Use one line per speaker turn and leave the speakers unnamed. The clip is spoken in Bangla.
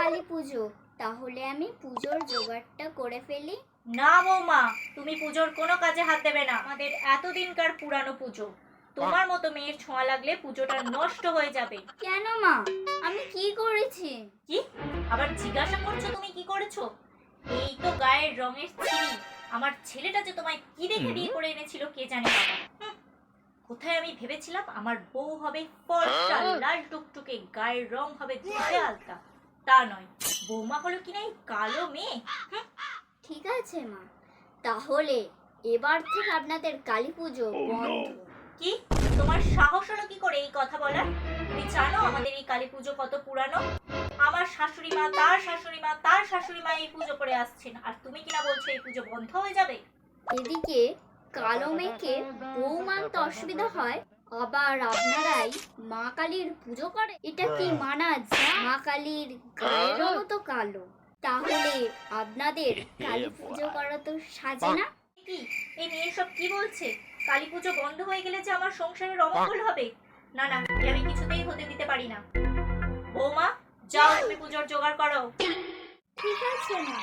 কালী পুজো, তাহলে আমি পুজোর জোগাড়টা করে ফেলি।
না বৌমা, তুমি পুজোর কোনো কাজে হাত দেবে না। আমাদের এতদিনকার পুরানো পুজো, তোমার মতো মেয়ের ছোঁয়া লাগলে পুজোটা নষ্ট হয়ে যাবে।
কেন মা, আমি কি করেছি?
কি আবার জিজ্ঞাসা করছো তুমি কি করেছো? এই তো গায়ের রঙের ছিরি। আমার ছেলেটা যে তোমায় কি দেখে বিয়ে করে এনেছিল কে জানে বাবা। কোথায় আমি ভেবেছিলাম আমার বউ হবে ফর্সা লাল টুকটুকে, গায়ের রং হবে ধুতে আলতা। তা নয়, বৌমা হলো কিনা এই কালো মেয়ে।
ঠিক আছে মা, তাহলে এবার থেকে আপনাদের কালী পুজো বন্ধ।
কি তোমার সাহস হলো কি করে এই কথা বলার? তুমি জানো আমাদের এই কালী পুজো কত পুরানো? আমার শাশুড়ি মা, তার শাশুড়ি মা, তার শাশুড়ি মা এই পুজো করে আসছেন, আর তুমি কিনা বলছো এই পুজো বন্ধ হয়ে যাবে?
এদিকে কালো মেয়েকে বউ মানতে অসুবিধা হয়, আবার আপনারাই মা কালীর পুজো করে? এটা কি মানা যায়? মা কালীর গায়ের রঙও তো কালো, তাহলে আপনাদের কালী পুজো করা তো সাজে না।
কি এই মেয়ে সব কি বলছে? কালী পুজো বন্ধ হয়ে গেলে যে আমার সংসারের অমঙ্গল হবে? না না, এ আমি কিছুতেই হতে দিতে পারি না। বৌমা, যাও তুমি পুজোর জোগাড় করো।
ঠিক আছে মা।